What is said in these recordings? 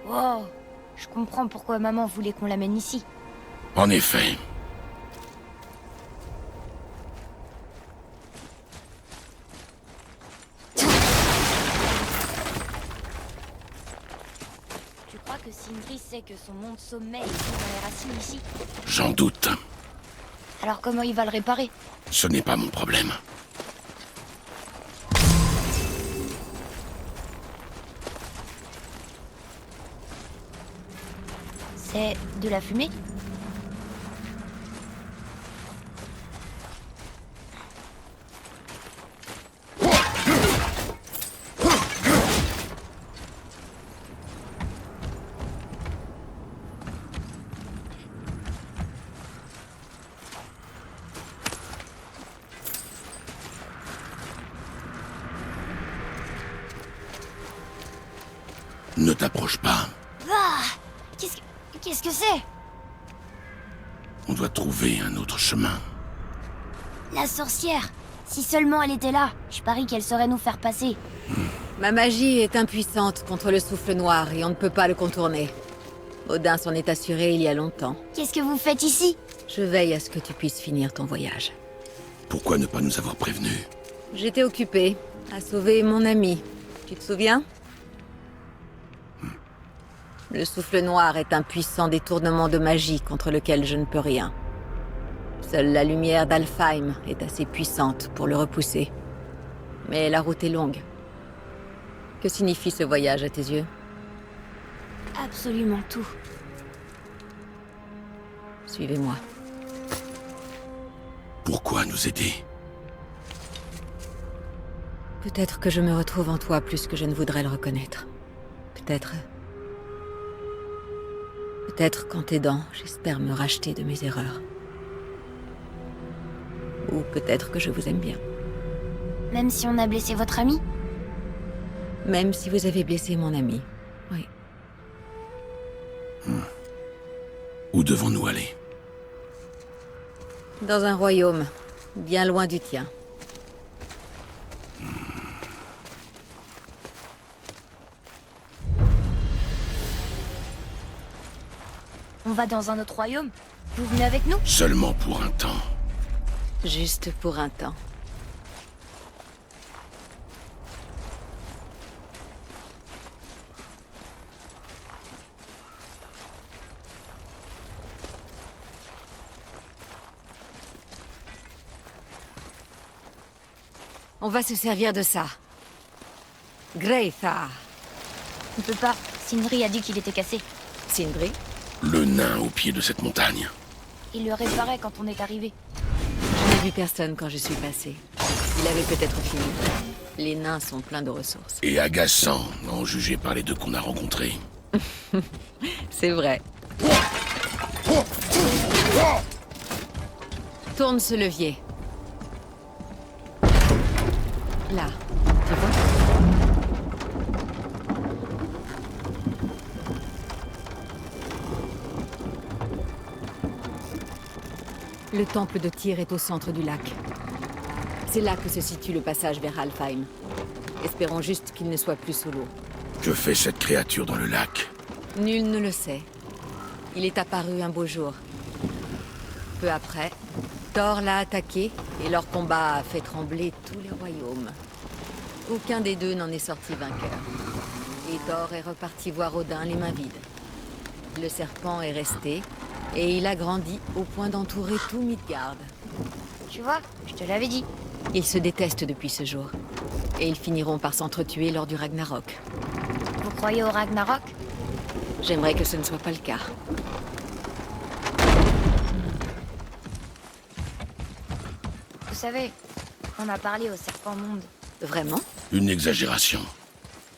Oh, je comprends pourquoi maman voulait qu'on l'amène ici. En effet. Tu crois que Sindri sait que son monde sommeil est dans les racines ici? J'en doute. Alors comment il va le réparer? Ce n'est pas mon problème. C'est de la fumée? Ne t'approche pas. Ah! Qu'est-ce que c'est? On doit trouver un autre chemin. La sorcière! Si seulement elle était là, je parie qu'elle saurait nous faire passer. Ma magie est impuissante contre le souffle noir et on ne peut pas le contourner. Odin s'en est assuré il y a longtemps. Qu'est-ce que vous faites ici? Je veille à ce que tu puisses finir ton voyage. Pourquoi ne pas nous avoir prévenus? J'étais occupée à sauver mon ami. Tu te souviens? Le souffle noir est un puissant détournement de magie contre lequel je ne peux rien. Seule la lumière d'Alfheim est assez puissante pour le repousser. Mais la route est longue. Que signifie ce voyage à tes yeux? Absolument tout. Suivez-moi. Pourquoi nous aider? Peut-être que je me retrouve en toi plus que je ne voudrais le reconnaître. Peut-être qu'en t'aidant, j'espère me racheter de mes erreurs. Ou peut-être que je vous aime bien. Même si on a blessé votre ami? Même si vous avez blessé mon ami. Oui. Où devons-nous aller? Dans un royaume, bien loin du tien. On va dans un autre royaume? Vous venez avec nous? Seulement pour un temps. Juste pour un temps. On va se servir de ça. Greithar. On peut pas. Sindri a dit qu'il était cassé. Sindri? Le nain au pied de cette montagne. Il le réparait quand on est arrivé. Je n'ai vu personne quand je suis passé. Il avait peut-être fini. Les nains sont pleins de ressources. Et agaçant, en juger par les deux qu'on a rencontrés. C'est vrai. Tourne ce levier. Là, tu vois? Le temple de Tyr est au centre du lac. C'est là que se situe le passage vers Alfheim. Espérons juste qu'il ne soit plus sous l'eau. Que fait cette créature dans le lac? Nul ne le sait. Il est apparu un beau jour. Peu après, Thor l'a attaqué et leur combat a fait trembler tous les royaumes. Aucun des deux n'en est sorti vainqueur. Et Thor est reparti voir Odin les mains vides. Le serpent est resté et il a grandi au point d'entourer tout Midgard. Tu vois, je te l'avais dit. Ils se détestent depuis ce jour. Et ils finiront par s'entretuer lors du Ragnarok. Vous croyez au Ragnarok? J'aimerais que ce ne soit pas le cas. Vous savez, on a parlé au Serpent Monde. Vraiment? Une exagération.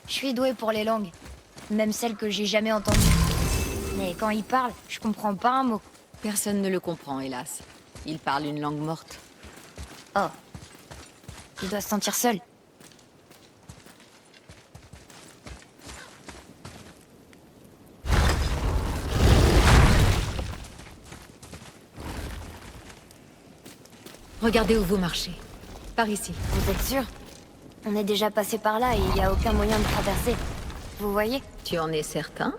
Je suis douée pour les langues. Même celles que j'ai jamais entendues. Mais quand il parle, je comprends pas un mot. Personne ne le comprend, hélas. Il parle une langue morte. Oh. Il doit se sentir seul. Regardez où vous marchez. Par ici. Vous êtes sûr? On est déjà passé par là et il n'y a aucun moyen de traverser. Vous voyez? Tu en es certain?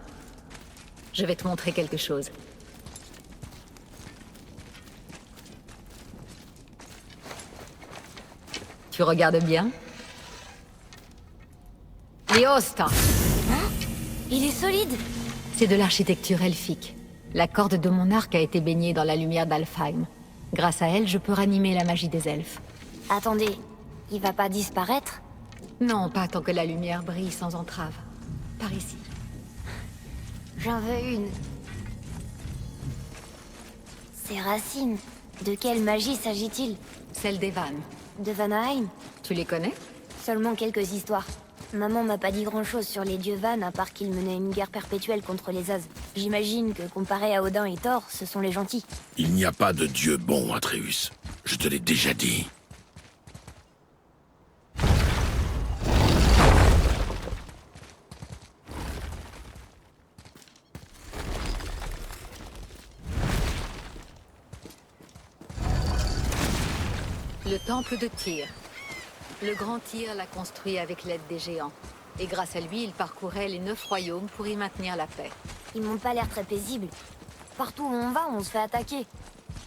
Je vais te montrer quelque chose. Tu regardes bien? Léosta! Il est solide! C'est de l'architecture elfique. La corde de mon arc a été baignée dans la lumière d'Alfheim. Grâce à elle, je peux ranimer la magie des elfes. Attendez, il va pas disparaître? Non, pas tant que la lumière brille sans entrave. Par ici. J'en veux une. Ces racines, de quelle magie s'agit-il? Celle des vannes. De Vanaheim? Tu les connais? Seulement quelques histoires. Maman m'a pas dit grand-chose sur les dieux Van à part qu'ils menaient une guerre perpétuelle contre les As. J'imagine que comparé à Odin et Thor, ce sont les gentils. Il n'y a pas de dieu bon, Atreus. Je te l'ai déjà dit. Le temple de Tyr. Le grand Tyr l'a construit avec l'aide des géants. Et grâce à lui, il parcourait les 9 royaumes pour y maintenir la paix. Ils m'ont pas l'air très paisibles. Partout où on va, on se fait attaquer.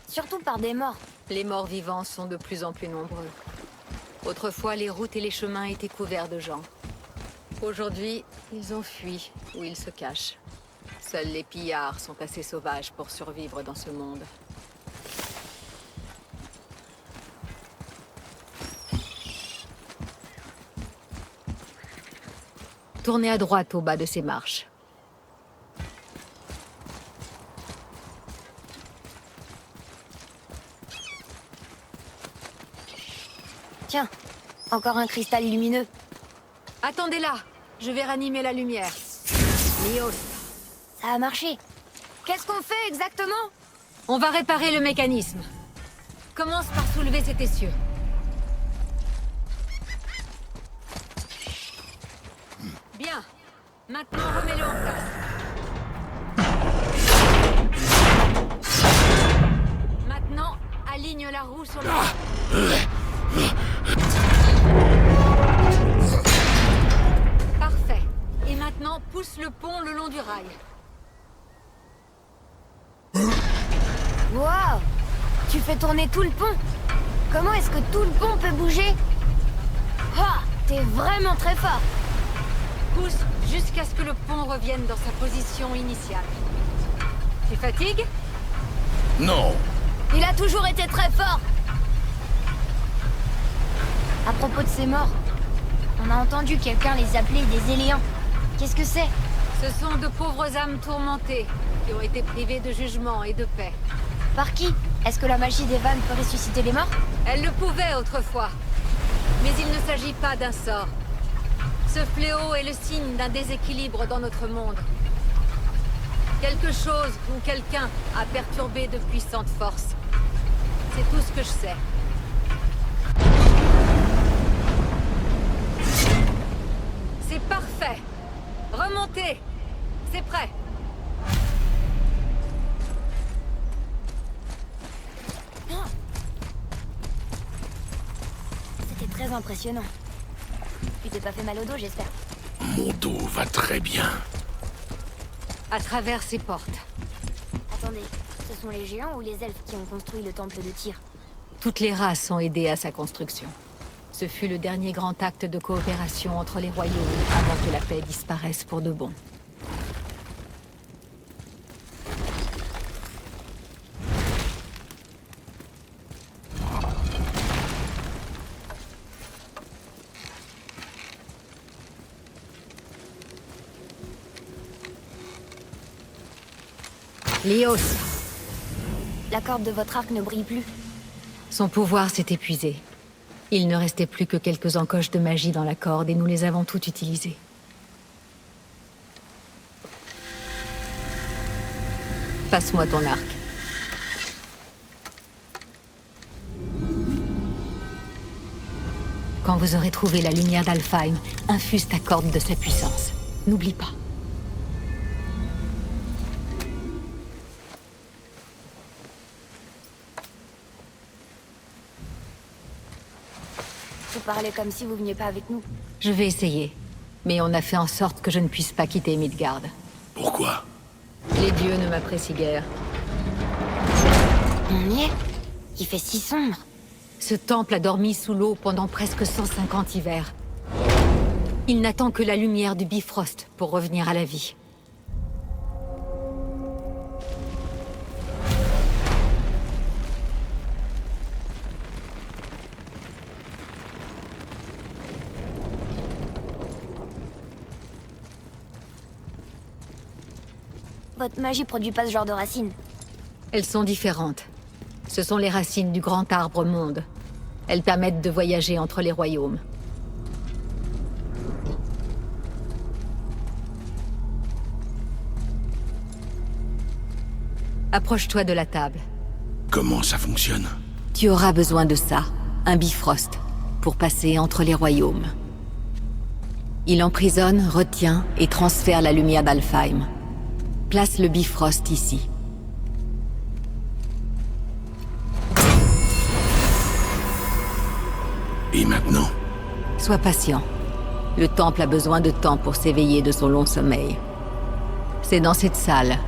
Surtout par des morts. Les morts vivants sont de plus en plus nombreux. Autrefois, les routes et les chemins étaient couverts de gens. Aujourd'hui, ils ont fui, ou ils se cachent. Seuls les pillards sont assez sauvages pour survivre dans ce monde. Tournez à droite au bas de ces marches. Tiens, encore un cristal lumineux. Attendez là, je vais ranimer la lumière. Léos. Ça a marché. Qu'est-ce qu'on fait exactement? On va réparer le mécanisme. Commence par soulever cet essieu. Bien. Maintenant, remets-le en place. Maintenant, aligne la roue sur le... Parfait. Et maintenant, pousse le pont le long du rail. Waouh! Tu fais tourner tout le pont? Comment est-ce que tout le pont peut bouger? Ah! T'es vraiment très fort! Pousse jusqu'à ce que le pont revienne dans sa position initiale. Tu fatigues? Non. Il a toujours été très fort! À propos de ces morts, on a entendu quelqu'un les appeler des Éléens. Qu'est-ce que c'est? Ce sont de pauvres âmes tourmentées qui ont été privées de jugement et de paix. Par qui? Est-ce que la magie des vannes peut ressusciter les morts? Elle le pouvait autrefois. Mais il ne s'agit pas d'un sort. Ce fléau est le signe d'un déséquilibre dans notre monde. Quelque chose ou quelqu'un a perturbé de puissantes forces. C'est tout ce que je sais. C'est parfait. Remontez. C'est prêt. C'était très impressionnant. Tu t'es pas fait mal au dos, j'espère. Mon dos va très bien. À travers ces portes. Attendez, ce sont les géants ou les elfes qui ont construit le temple de Tyr? Toutes les races ont aidé à sa construction. Ce fut le dernier grand acte de coopération entre les royaumes avant que la paix disparaisse pour de bon. Léos. La corde de votre arc ne brille plus. Son pouvoir s'est épuisé. Il ne restait plus que quelques encoches de magie dans la corde et nous les avons toutes utilisées. Passe-moi ton arc. Quand vous aurez trouvé la lumière d'Alfheim, infuse ta corde de sa puissance. N'oublie pas. Vous parlez comme si vous veniez pas avec nous. Je vais essayer. Mais on a fait en sorte que je ne puisse pas quitter Midgard. Pourquoi? Les dieux ne m'apprécient guère. On y est? Il fait si sombre. Ce temple a dormi sous l'eau pendant presque 150 hivers. Il n'attend que la lumière du Bifrost pour revenir à la vie. Votre magie produit pas ce genre de racines. Elles sont différentes. Ce sont les racines du grand arbre monde. Elles permettent de voyager entre les royaumes. Approche-toi de la table. Comment ça fonctionne? Tu auras besoin de ça, un Bifrost, pour passer entre les royaumes. Il emprisonne, retient et transfère la lumière d'Alfheim. Place le Bifrost ici. Et maintenant? Sois patient. Le temple a besoin de temps pour s'éveiller de son long sommeil. C'est dans cette salle,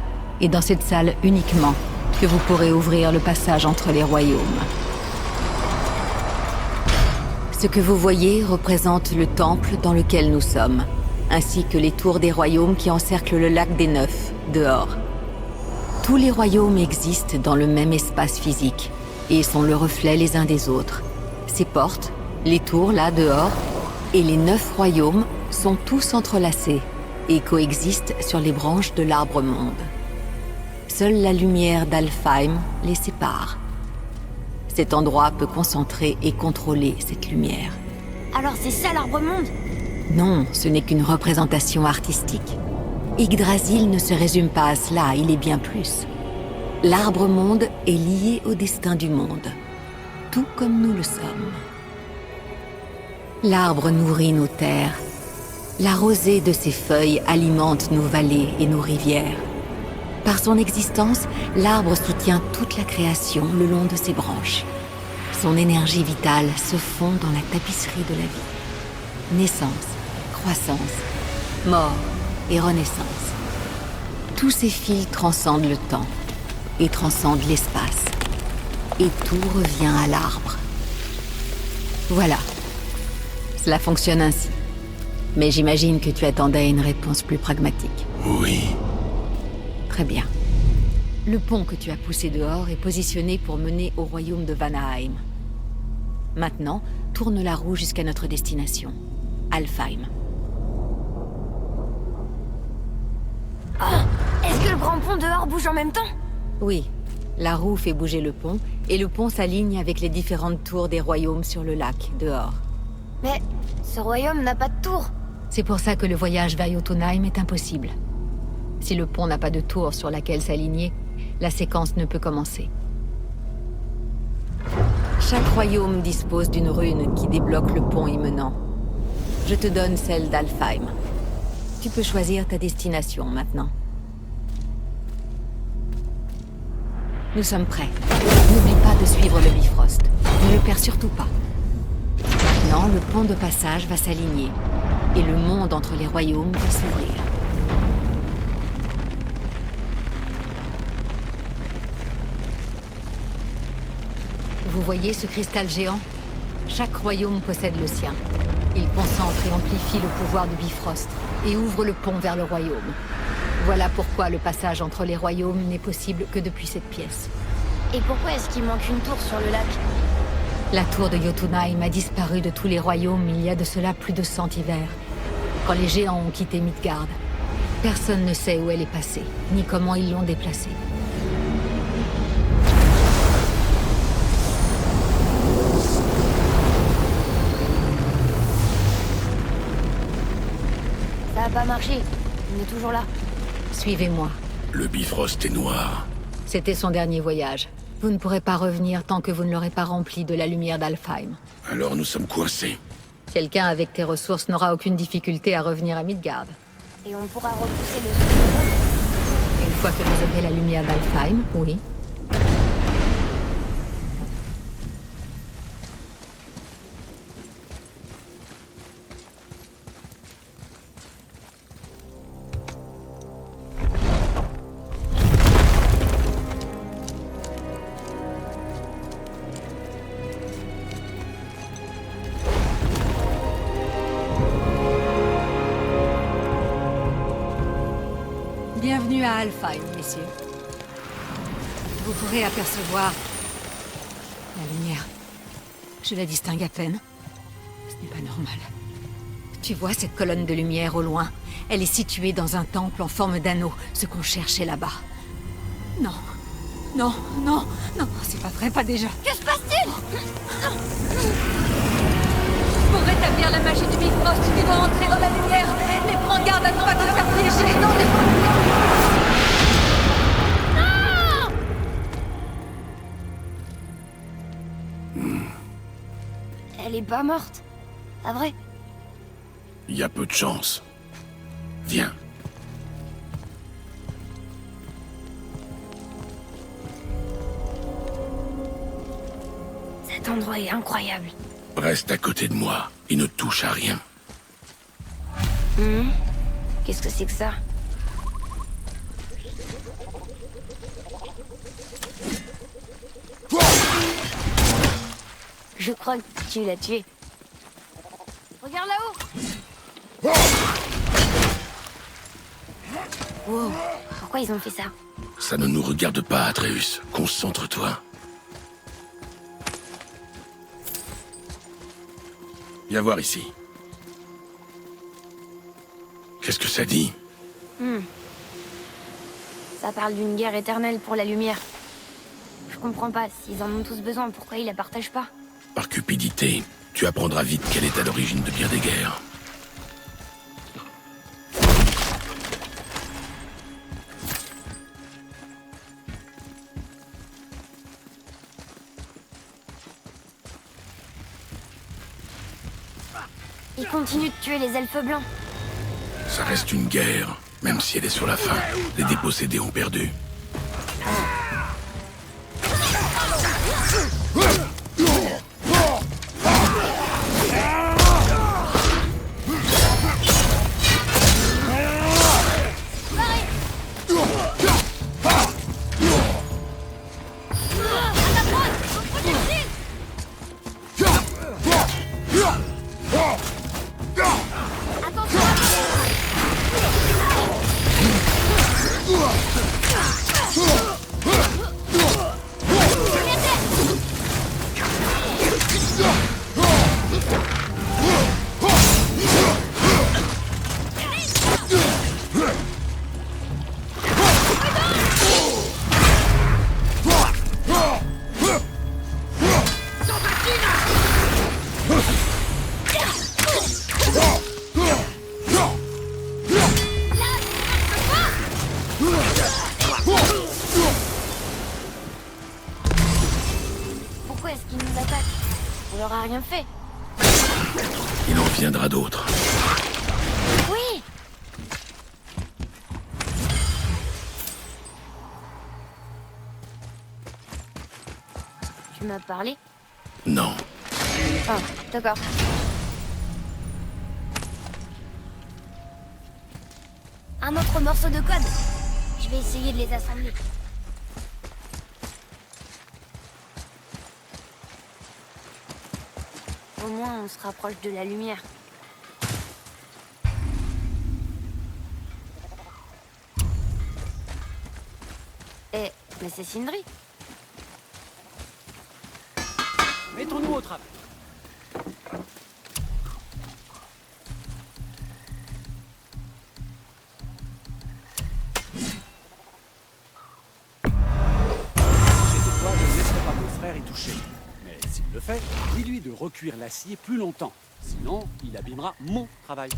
et dans cette salle uniquement, que vous pourrez ouvrir le passage entre les royaumes. Ce que vous voyez représente le temple dans lequel nous sommes, ainsi que les tours des royaumes qui encerclent le lac des Neufs, dehors. Tous les royaumes existent dans le même espace physique, et sont le reflet les uns des autres. Ces portes, les tours là dehors, et les 9 royaumes sont tous entrelacés, et coexistent sur les branches de l'arbre monde. Seule la lumière d'Alfheim les sépare. Cet endroit peut concentrer et contrôler cette lumière. Alors c'est ça l'arbre-monde? Non, ce n'est qu'une représentation artistique. Yggdrasil ne se résume pas à cela, il est bien plus. L'arbre-monde est lié au destin du monde, tout comme nous le sommes. L'arbre nourrit nos terres. La rosée de ses feuilles alimente nos vallées et nos rivières. Par son existence, l'arbre soutient toute la création le long de ses branches. Son énergie vitale se fond dans la tapisserie de la vie. Naissance, croissance, mort et renaissance. Tous ces fils transcendent le temps et transcendent l'espace. Et tout revient à l'arbre. Voilà. Cela fonctionne ainsi. Mais j'imagine que tu attendais une réponse plus pragmatique. Oui. Très bien. Le pont que tu as poussé dehors est positionné pour mener au royaume de Vanaheim. Maintenant, tourne la roue jusqu'à notre destination, Alfheim. Ah! Est-ce que le grand pont dehors bouge en même temps? Oui, la roue fait bouger le pont, et le pont s'aligne avec les différentes tours des royaumes sur le lac, dehors. Mais ce royaume n'a pas de tour. C'est pour ça que le voyage vers Jotunheim est impossible. Si le pont n'a pas de tour sur laquelle s'aligner, la séquence ne peut commencer. Chaque royaume dispose d'une rune qui débloque le pont y menant. Je te donne celle d'Alfheim. Tu peux choisir ta destination maintenant. Nous sommes prêts. N'oublie pas de suivre le Bifrost. Ne le perds surtout pas. Maintenant, le pont de passage va s'aligner, et le monde entre les royaumes va s'ouvrir. Vous voyez ce cristal géant? Chaque royaume possède le sien. Il concentre et amplifie le pouvoir du Bifrost, et ouvre le pont vers le royaume. Voilà pourquoi le passage entre les royaumes n'est possible que depuis cette pièce. Et pourquoi est-ce qu'il manque une tour sur le lac? La tour de Jotunheim a disparu de tous les royaumes il y a de cela plus de 100 hivers, quand les géants ont quitté Midgard. Personne ne sait où elle est passée, ni comment ils l'ont déplacée. Ça a pas marché. On est toujours là. Suivez-moi. Le Bifrost est noir. C'était son dernier voyage. Vous ne pourrez pas revenir tant que vous ne l'aurez pas rempli de la lumière d'Alfheim. Alors nous sommes coincés. Quelqu'un avec tes ressources n'aura aucune difficulté à revenir à Midgard. Et on pourra repousser le... Une fois que vous aurez la lumière d'Alfheim, oui. Bienvenue à Alfheim, messieurs. Vous pourrez apercevoir la lumière. Je la distingue à peine. Ce n'est pas normal. Tu vois cette colonne de lumière au loin? Elle est située dans un temple en forme d'anneau, ce qu'on cherchait là-bas. Non. Non, non, non, c'est pas vrai, pas déjà. Que se passe-t-il? Pour rétablir la magie du Bifrost, tu dois entrer dans la lumière. Mais prends garde à ne pas te faire piéger. Non, Elle est pas morte. Pas vrai? Il y a peu de chance. Viens. Cet endroit est incroyable. Reste à côté de moi et ne touche à rien. Qu'est-ce que c'est que ça? Je crois que tu l'as tué. Regarde là-haut! Wow, pourquoi ils ont fait ça? Ça ne nous regarde pas, Atreus. Concentre-toi. Viens voir ici. Qu'est-ce que ça dit? Ça parle d'une guerre éternelle pour la lumière. Je comprends pas, s'ils en ont tous besoin, pourquoi ils la partagent pas? Par cupidité, tu apprendras vite quelle est à l'origine de bien des guerres. Ils continuent de tuer les elfes blancs. Ça reste une guerre, même si elle est sur la fin. Les dépossédés ont perdu. Pourquoi est-ce qu'ils nous attaquent? On leur a rien fait. Il en viendra d'autres. Oui! Tu m'as parlé? Non. Ah, d'accord. Un autre morceau de code. Je vais essayer de les assembler. Au moins, on se rapproche de la lumière. Eh, mais c'est Sindri. Mettons-nous au travail. J'ai toi, je ne laisserai pas mon frère y toucher. Mais s'il le fait, dis-lui de recuire l'acier plus longtemps. Sinon, il abîmera mon travail.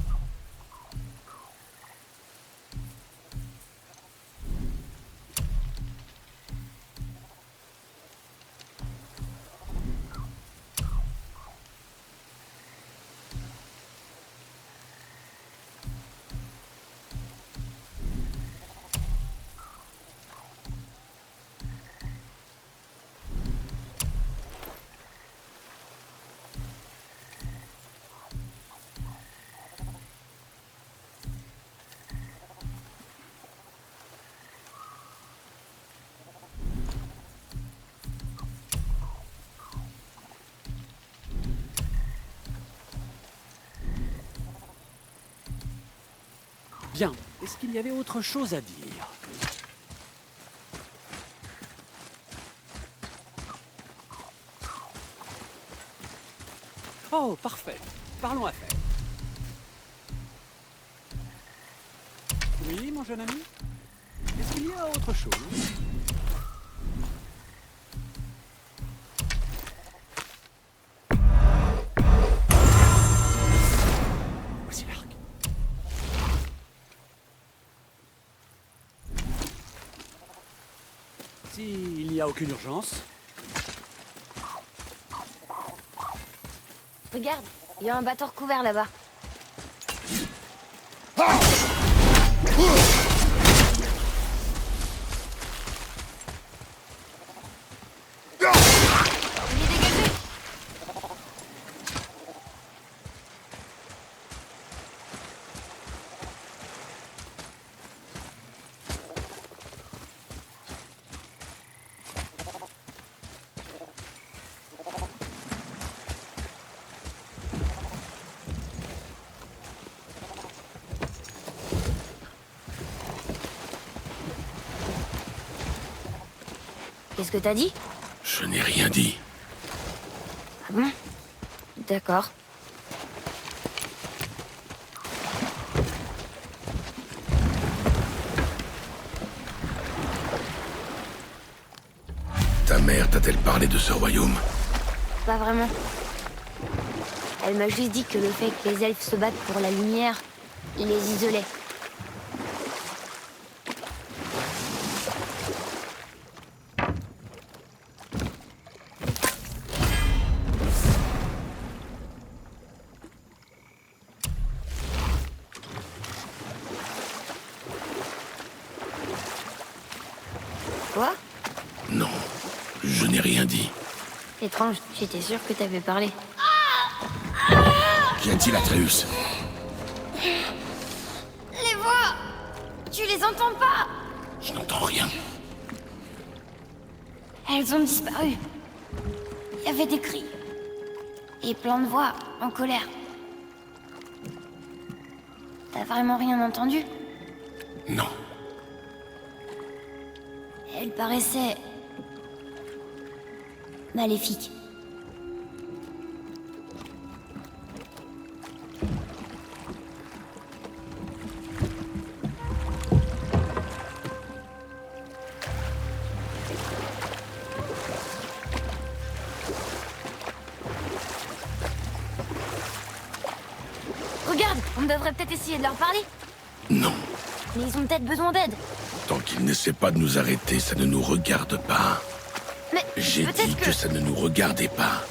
Bien, Est-ce qu'il y avait autre chose à dire? Oh, parfait. Parlons affaires. Oui, mon jeune ami? Est-ce qu'il y a autre chose? Voici l'arc. S'il n'y a aucune urgence... Regarde, il y a un bateau recouvert là-bas. Il est dégagé. Qu'est-ce que t'as dit? Je n'ai rien dit. Ah bon? D'accord. Ta mère t'a-t-elle parlé de ce royaume? Pas vraiment. Elle m'a juste dit que le fait que les elfes se battent pour la lumière, les isolait. Quoi? Non, je n'ai rien dit. Étrange, j'étais sûre que t'avais parlé. Qu'y a-t-il, Atreus? Les voix! Tu les entends pas? Je n'entends rien. Elles ont disparu. Il y avait des cris. Et plein de voix, en colère. T'as vraiment rien entendu? Non. Elles paraissaient... maléfiques. Regarde, on devrait peut-être essayer de leur parler. Non. Mais ils ont peut-être besoin d'aide. Tant qu'ils n'essaient pas de nous arrêter, ça ne nous regarde pas. Mais J'ai peut-être dit que ça ne nous regardait pas.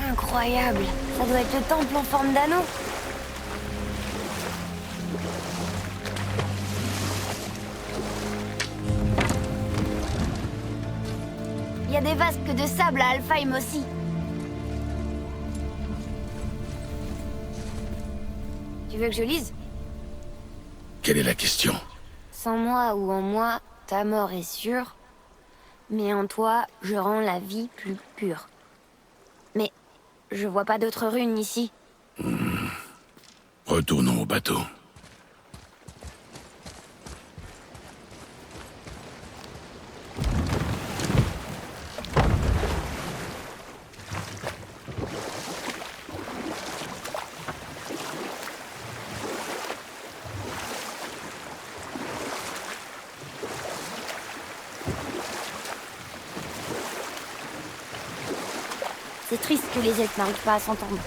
Incroyable. Ça doit être le temple en forme d'anneau. Il y a des vasques de sable à Alfheim aussi. Tu veux que je lise? Quelle est la question? Sans moi ou en moi, ta mort est sûre. Mais en toi, je rends la vie plus pure. Mais je vois pas d'autres runes ici. Retournons au bateau. C'est triste que les elfes n'arrivent pas à s'entendre.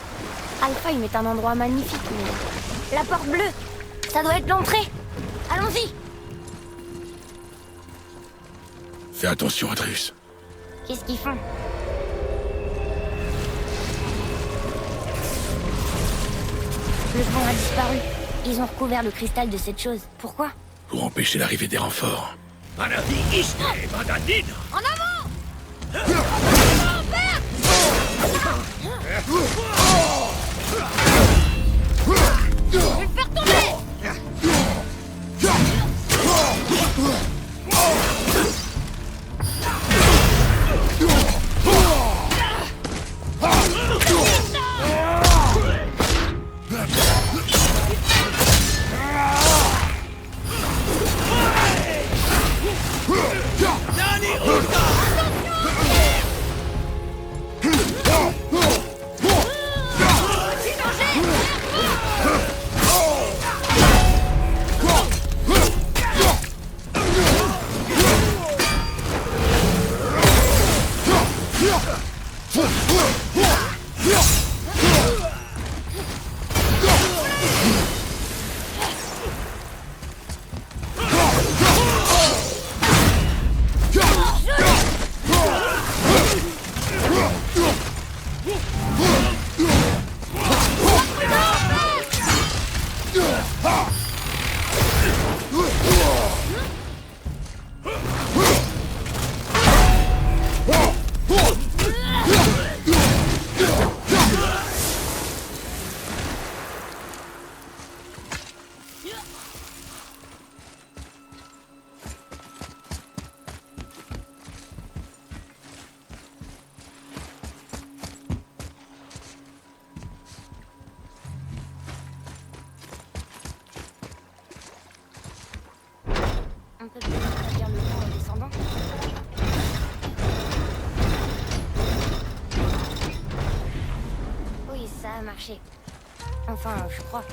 Alfheim est un endroit magnifique, mais... La porte bleue, ça doit être l'entrée. Allons-y. Fais attention, Atreus. Qu'est-ce qu'ils font? Le vent a disparu. Ils ont recouvert le cristal de cette chose. Pourquoi? Pour empêcher l'arrivée des renforts. En avant! On peut peut-être rétablir le pont en descendant. Oui, ça a marché. Enfin, je crois.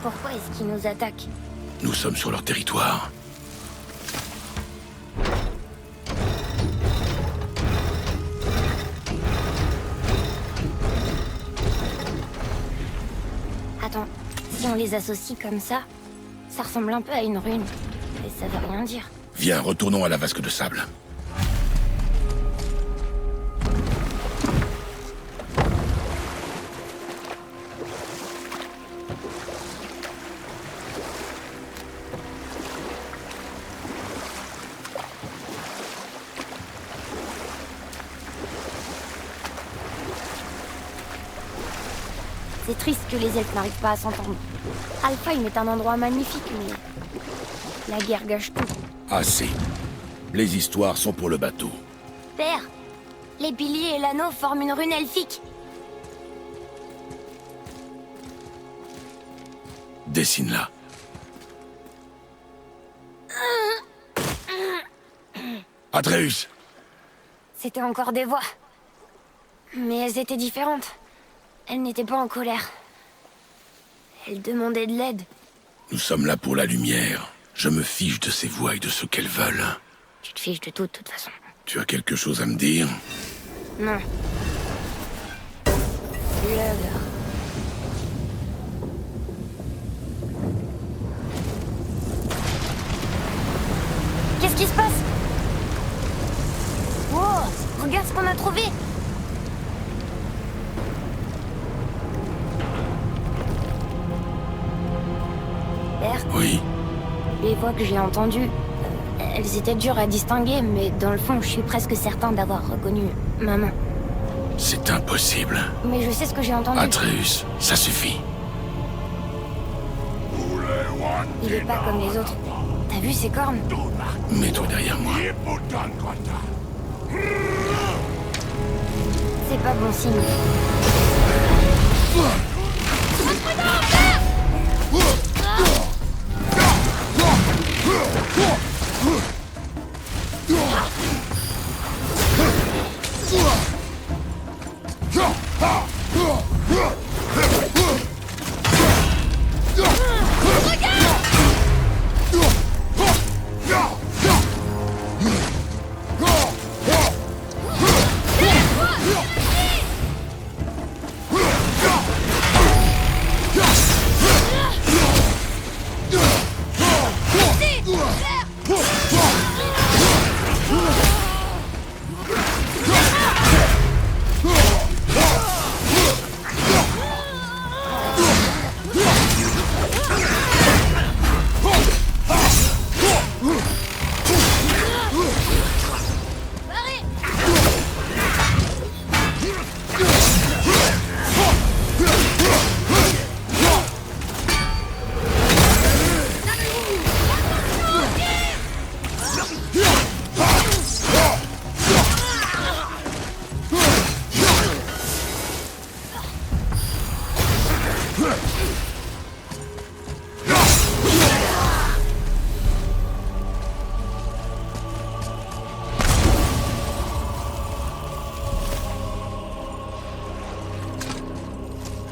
Pourquoi est-ce qu'ils nous attaquent? Nous sommes sur leur territoire. Attends, si on les associe comme ça ressemble un peu à une rune. Et ça veut rien dire. Viens, retournons à la vasque de sable. C'est triste que les elfes n'arrivent pas à s'entendre. Alfheim est un endroit magnifique, mais... la guerre gâche tout. Assez. Les histoires sont pour le bateau. Père, les piliers et l'anneau forment une rune elfique. Dessine-la. Atreus! C'était encore des voix. Mais elles étaient différentes. Elles n'étaient pas en colère. Elles demandaient de l'aide. Nous sommes là pour la lumière. Je me fiche de ces voix et de ce qu'elles veulent. Tu te fiches de tout, de toute façon. Tu as quelque chose à me dire? Non. L'heure. Qu'est-ce qui se passe? Wow, regarde ce qu'on a trouvé. Père, Oui. les voix que j'ai entendues, elles étaient dures à distinguer, mais dans le fond, je suis presque certain d'avoir reconnu maman. C'est impossible. Mais je sais ce que j'ai entendu. Atreus, ça suffit. Il est pas comme les autres. T'as vu ses cornes? Mets-toi derrière moi. C'est pas bon signe.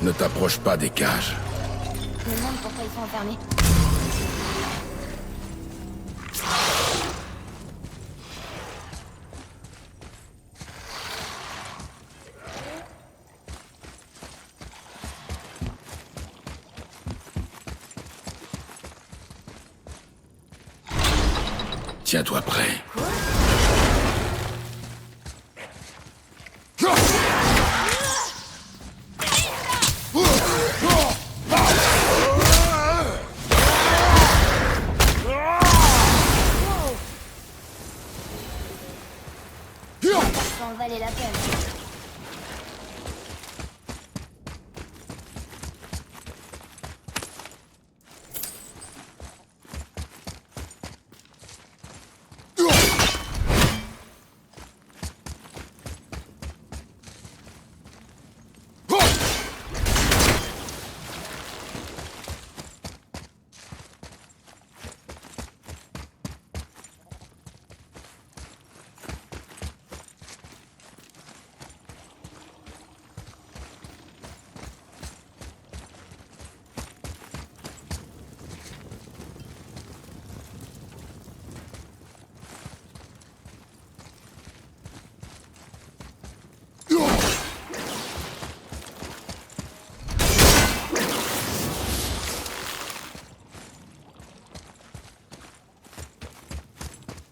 Ne t'approche pas des cages. Je me demande pourquoi ils sont enfermés. Tiens-toi prêt. Ça en valait la peine.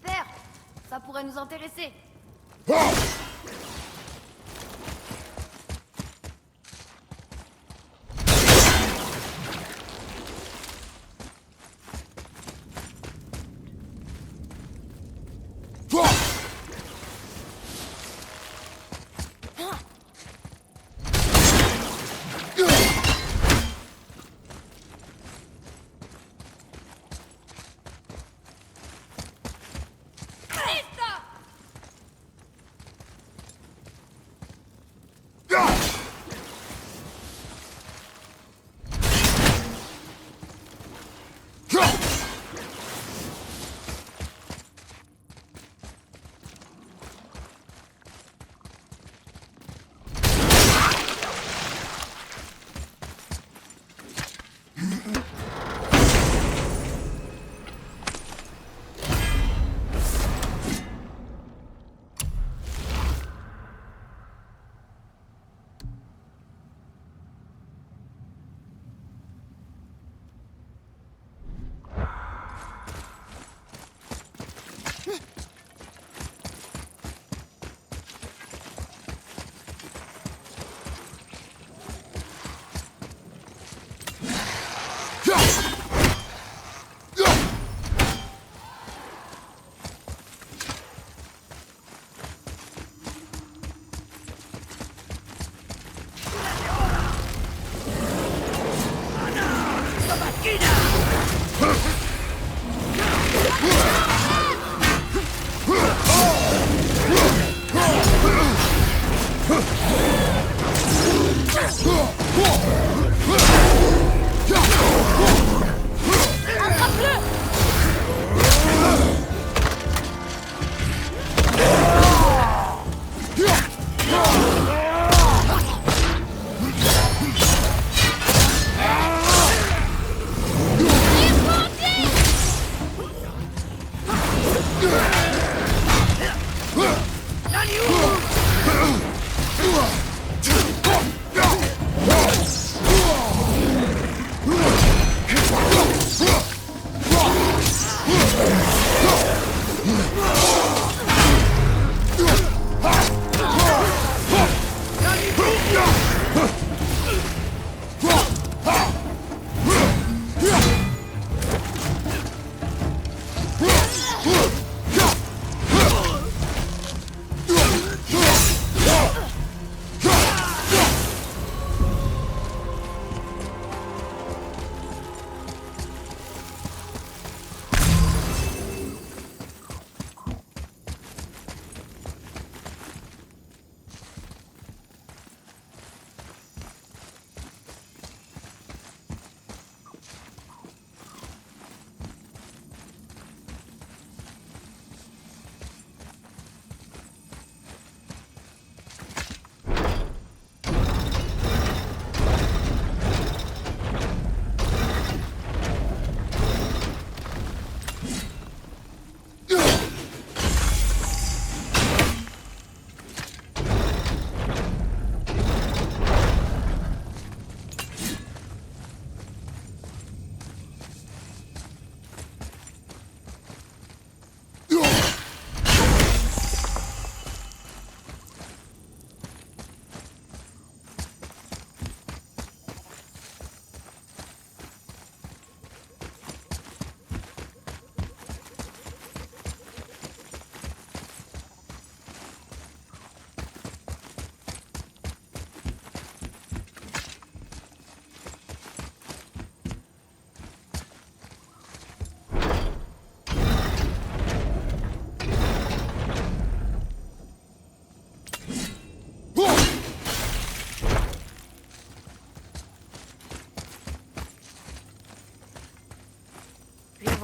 Père, ça pourrait nous intéresser.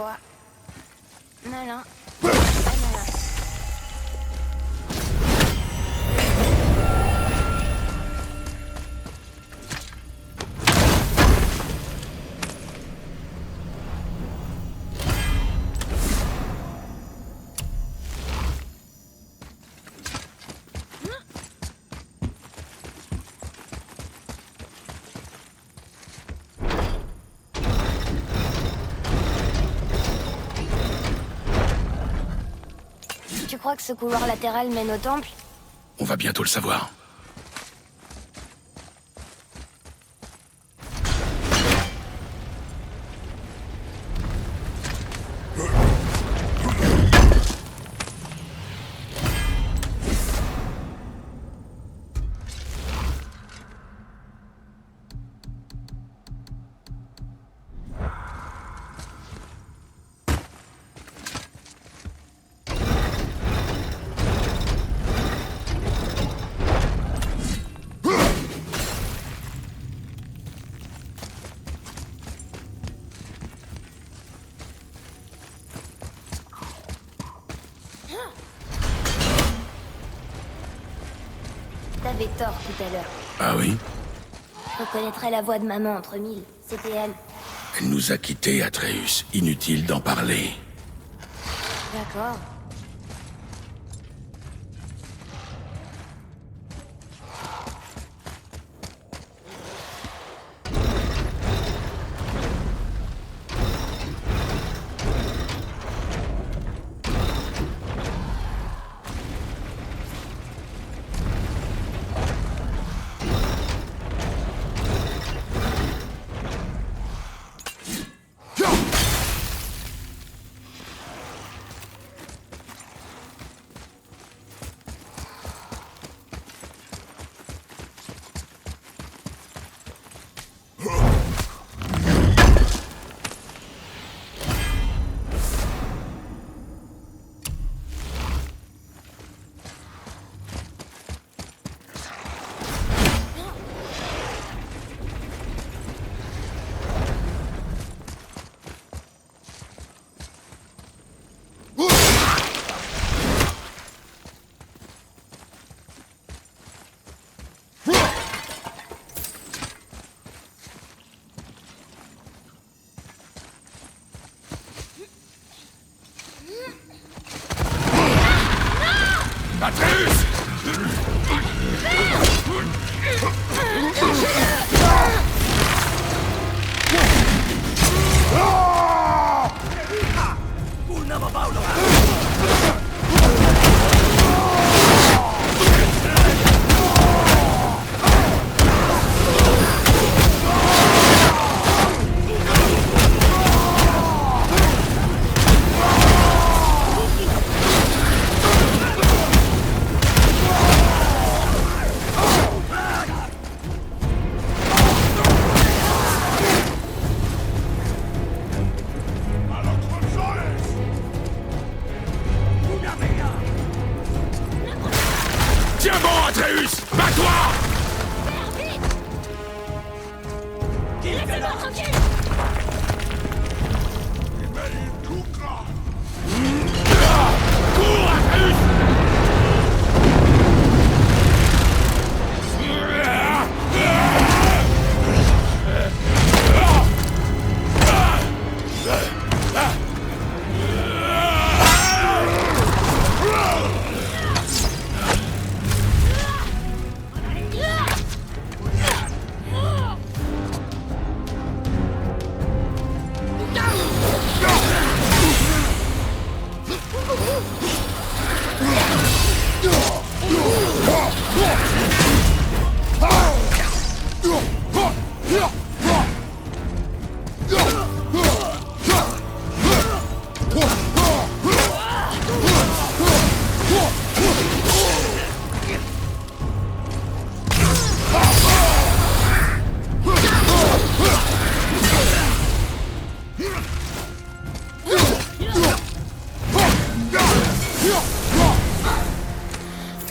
vois. Malin. Très malin. Tu crois que ce couloir latéral mène au temple? On va bientôt le savoir. T'avais tort tout à l'heure. Ah oui? Je reconnaîtrais la voix de maman entre mille. C'était elle. Elle nous a quittés, Atreus. Inutile d'en parler. D'accord. Atreus! Tiens bon, Atreus! Bats-toi! Laissez-moi tranquille! Cours, Atreus!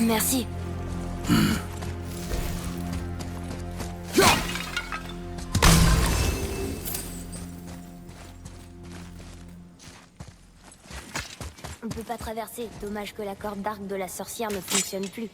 Merci. pas traverser. Dommage que la corde d'arc de la sorcière ne fonctionne plus.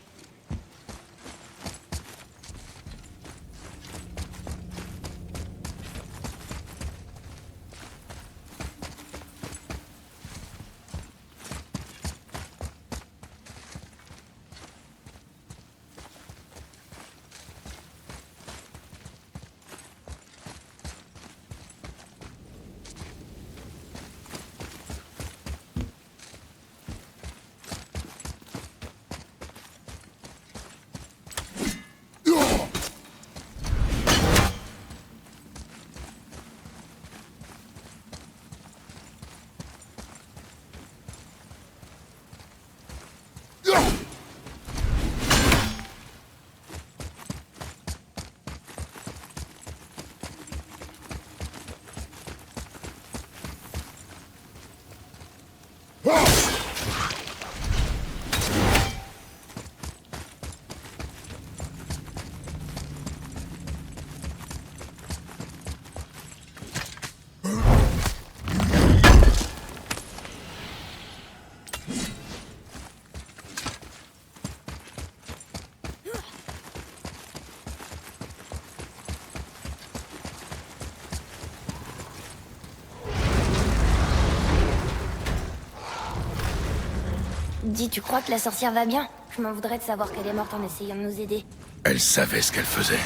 Dis, tu crois que la sorcière va bien? Je m'en voudrais de savoir qu'elle est morte en essayant de nous aider. Elle savait ce qu'elle faisait.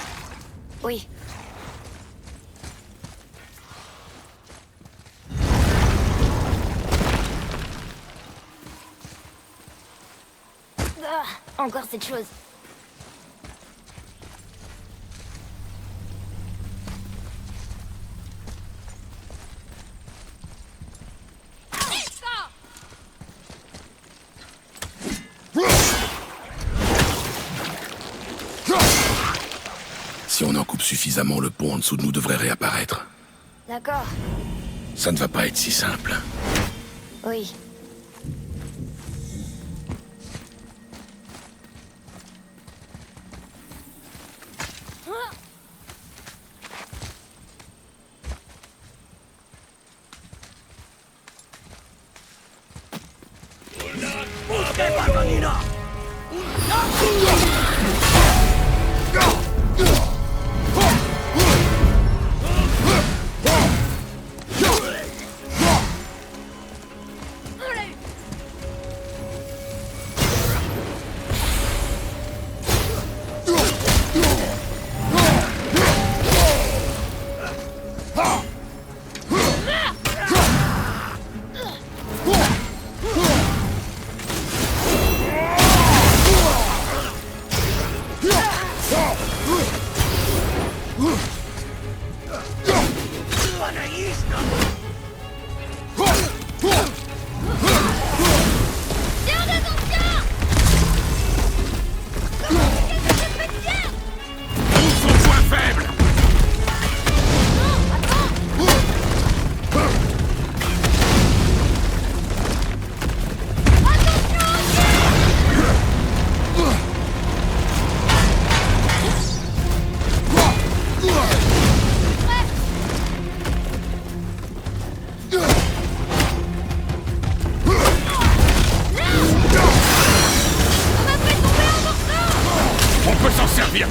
Oui. Ah, encore cette chose. Si on en coupe suffisamment, le pont en dessous de nous devrait réapparaître. D'accord. Ça ne va pas être si simple. Oui.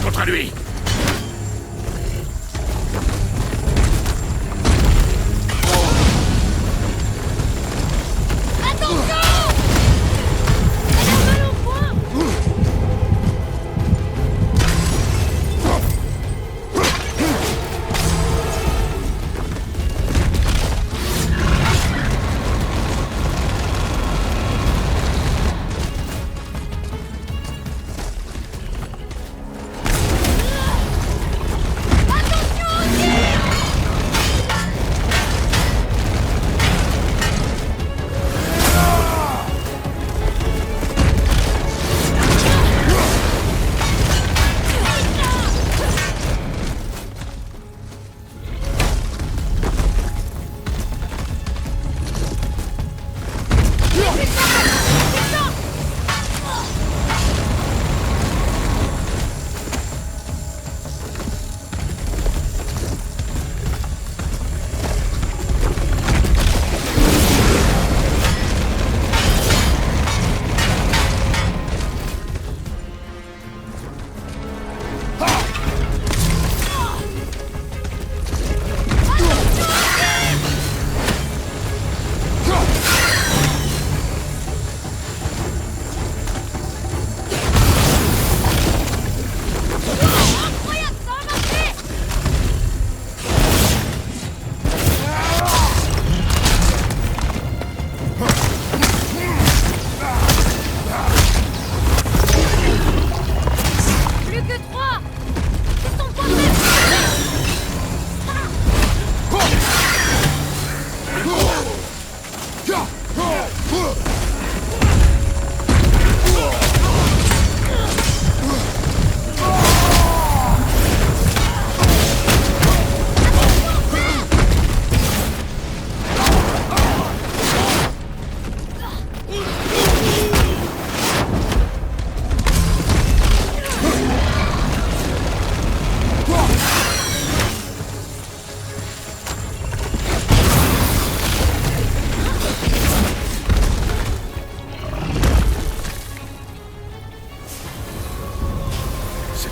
Contre lui.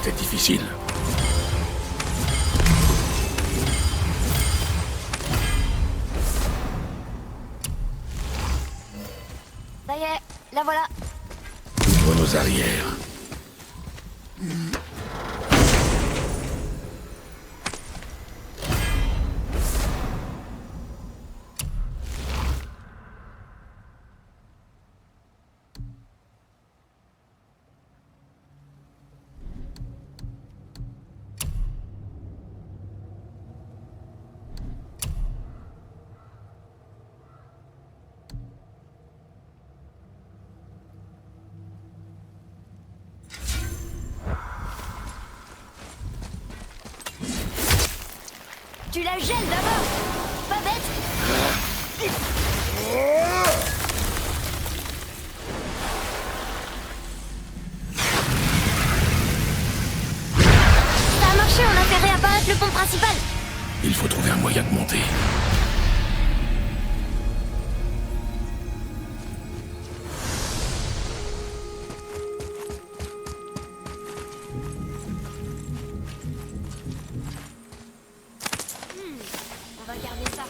C'était difficile. Ça y est, la voilà. Ouvre nos arrières. Tu la gèles d'abord. Pas bête. Ça a marché, on a fait réapparaître le pont principal. Il faut trouver un moyen de monter. On va garder ça.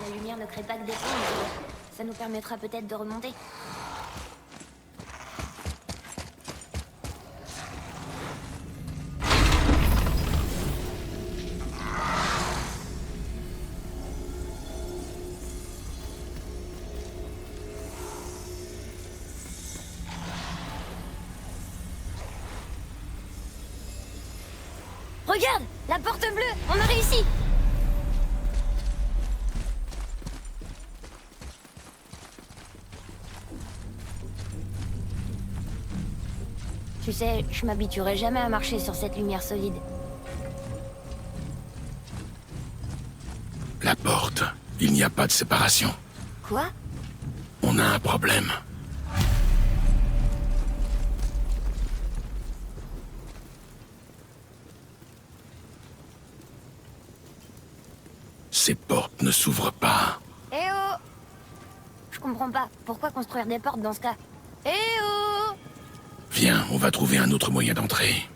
La lumière ne crée pas que des ponts. Ça nous permettra peut-être de remonter. Regarde, la porte bleue, on a réussi. Tu sais, je m'habituerai jamais à marcher sur cette lumière solide. La porte. Il n'y a pas de séparation. Quoi? On a un problème. Ces portes ne s'ouvrent pas. Eh oh! Je comprends pas. Pourquoi construire des portes dans ce cas? Eh oh! Viens, on va trouver un autre moyen d'entrer.